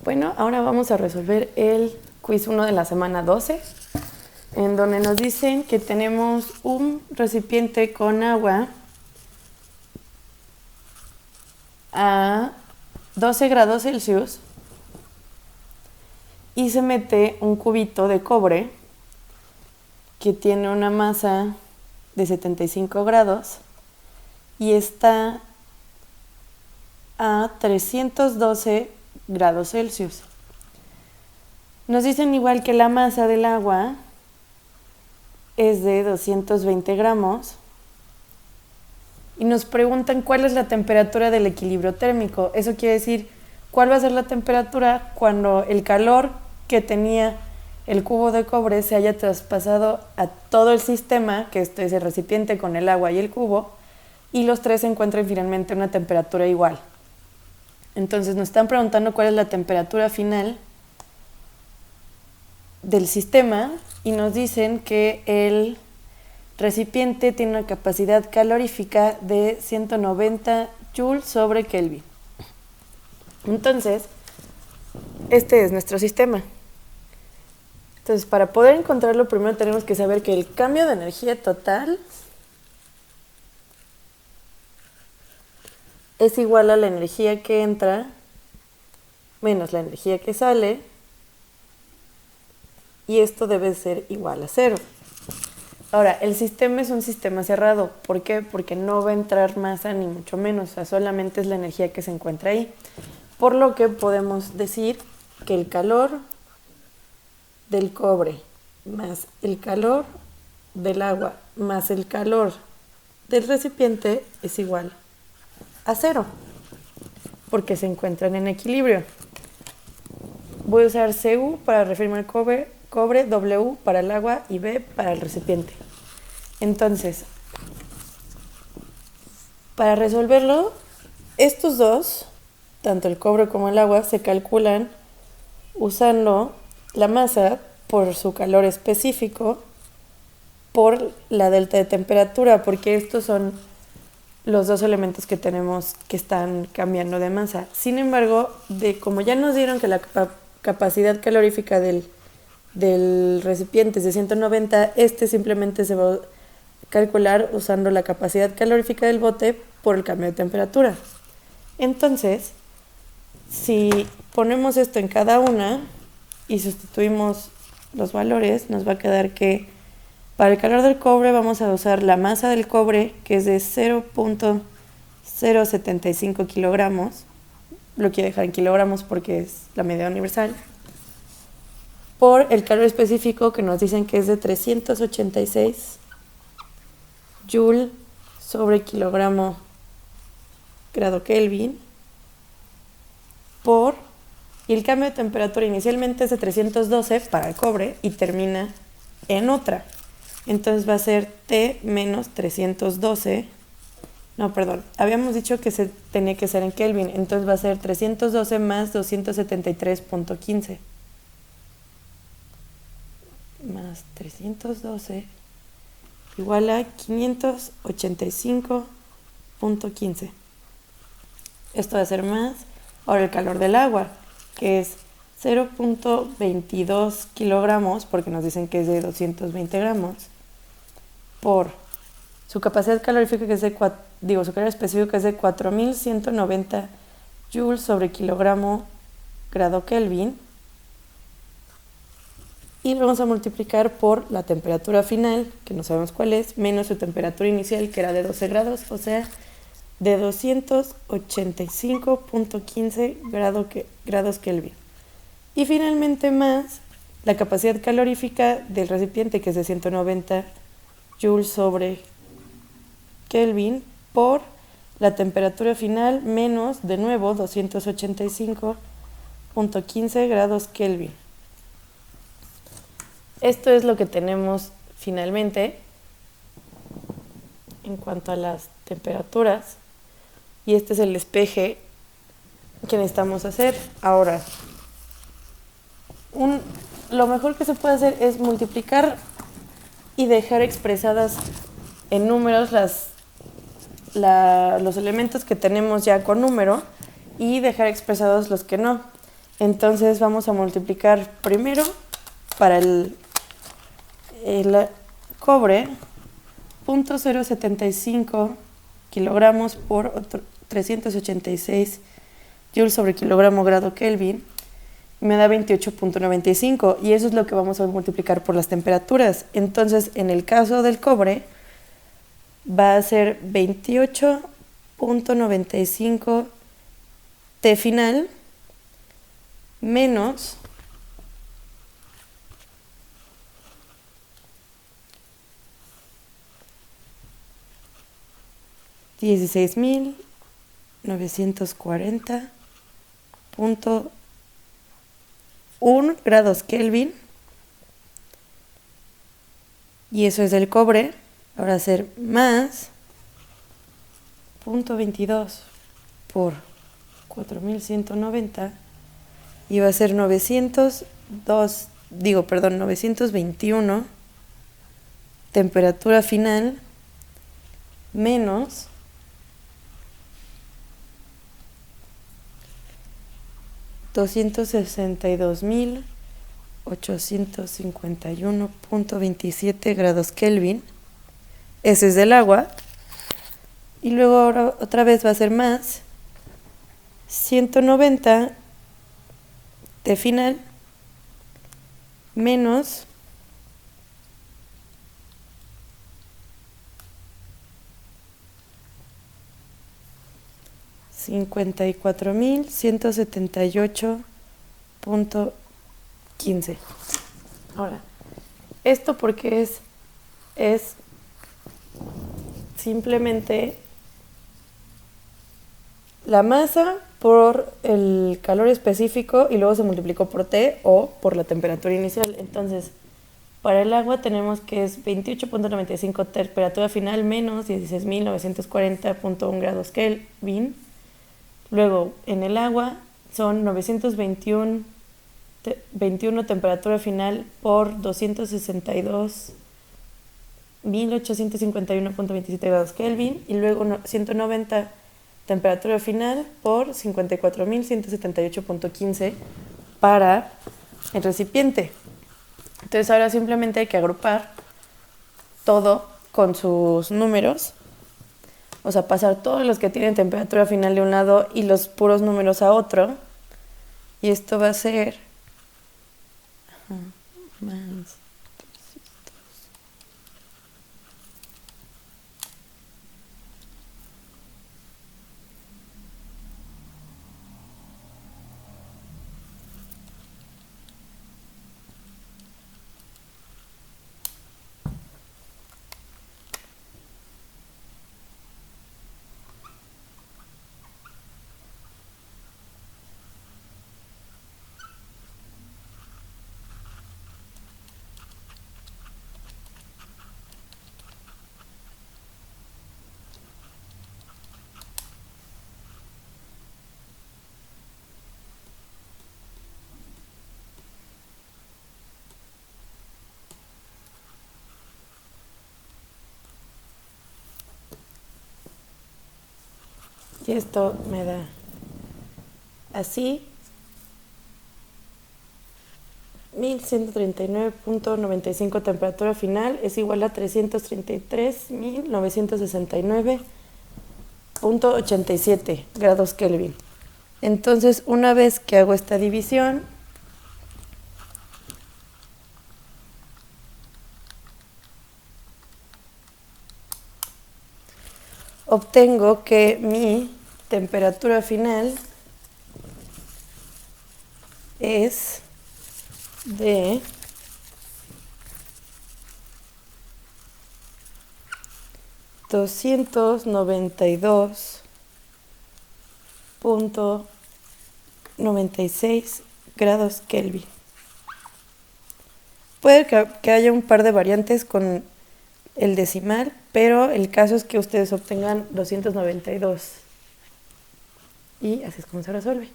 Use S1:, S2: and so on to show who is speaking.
S1: Bueno, ahora vamos a resolver el quiz 1 de la semana 12, en donde nos dicen que tenemos un recipiente con agua a 12 grados Celsius y se mete un cubito de cobre que tiene una masa de 75 grados y está a 312 grados Celsius. Nos dicen igual que la masa del agua es de 220 gramos y nos preguntan cuál es la temperatura del equilibrio térmico. Eso quiere decir cuál va a ser la temperatura cuando el calor que tenía el cubo de cobre se haya traspasado a todo el sistema, que esto es el recipiente con el agua y el cubo, y los tres se encuentran finalmente a una temperatura igual. Entonces nos están preguntando cuál es la temperatura final del sistema y nos dicen que el recipiente tiene una capacidad calorífica de 190 joules sobre Kelvin. Entonces, este es nuestro sistema. Entonces, para poder encontrarlo, primero tenemos que saber que el cambio de energía total es igual a la energía que entra menos la energía que sale, y esto debe ser igual a 0. Ahora, el sistema es un sistema cerrado. ¿Por qué? Porque no va a entrar masa ni mucho menos, o sea, solamente es la energía que se encuentra ahí. Por lo que podemos decir que el calor del cobre más el calor del agua más el calor del recipiente es igual a 0, porque se encuentran en equilibrio. Voy a usar Cu para referirme al cobre, W para el agua y B para el recipiente. Entonces, para resolverlo, estos dos, tanto el cobre como el agua, se calculan usando la masa por su calor específico por la delta de temperatura, porque estos son los dos elementos que tenemos que están cambiando de masa. Sin embargo, como ya nos dieron que la capacidad calorífica del recipiente es de 190, simplemente se va a calcular usando la capacidad calorífica del bote por el cambio de temperatura. Entonces, si ponemos esto en cada una y sustituimos los valores, nos va a quedar que para el calor del cobre vamos a usar la masa del cobre, que es de 0.075 kilogramos. Lo quiero dejar en kilogramos porque es la medida universal. Por el calor específico, que nos dicen que es de 386 joule sobre kilogramo grado Kelvin. Y el cambio de temperatura inicialmente es de 312 para el cobre y termina en otra. Entonces va a ser T menos 312. No, perdón. Habíamos dicho que se tenía que ser en Kelvin. Entonces va a ser 312 más 273.15. Más 312 igual a 585.15. Esto va a ser más. Ahora el calor del agua, que es 0.22 kilogramos, porque nos dicen que es de 220 gramos, por su capacidad calorífica, que es su calor específico, que es de 4190 joules sobre kilogramo grado Kelvin, y lo vamos a multiplicar por la temperatura final, que no sabemos cuál es, menos su temperatura inicial, que era de 12 grados, o sea, de 285.15 grados Kelvin. Y finalmente más la capacidad calorífica del recipiente, que es de 190 joules sobre Kelvin, por la temperatura final menos, de nuevo, 285.15 grados Kelvin. Esto es lo que tenemos finalmente en cuanto a las temperaturas, y este es el despeje que necesitamos hacer. Ahora, lo mejor que se puede hacer es multiplicar y dejar expresadas en números los elementos que tenemos ya con número y dejar expresados los que no. Entonces vamos a multiplicar primero para el cobre 0.075 kilogramos por 386 joules sobre kilogramo grado Kelvin. Me da 28.95 y eso es lo que vamos a multiplicar por las temperaturas. Entonces, en el caso del cobre, va a ser 28.95 T final menos 16.940.1 grados Kelvin, y eso es del cobre. Ahora va a ser más 0.22 por 4190 y va a ser 921 temperatura final menos 262.851.27 grados Kelvin. Ese es del agua. Y luego ahora otra vez va a ser más 190 T final menos 54.178.15. Ahora, esto porque es simplemente la masa por el calor específico y luego se multiplicó por T o por la temperatura inicial. Entonces, para el agua tenemos que es 28.95 temperatura final menos 16.940.1 grados Kelvin. Luego, en el agua son 921 temperatura final por 262.851.27 grados Kelvin. Y luego 190 temperatura final por 54.178.15 para el recipiente. Entonces ahora simplemente hay que agrupar todo con sus números. O sea, pasar todos los que tienen temperatura final de un lado y los puros números a otro. Y esto va a ser más. Y esto me da así 1139.95 temperatura final es igual a 333.969.87 grados Kelvin. Entonces, una vez que hago esta división, obtengo que mi temperatura final es de 292.96 grados Kelvin. Puede que haya un par de variantes con el decimal, pero el caso es que ustedes obtengan 292. Y así es como se resuelve.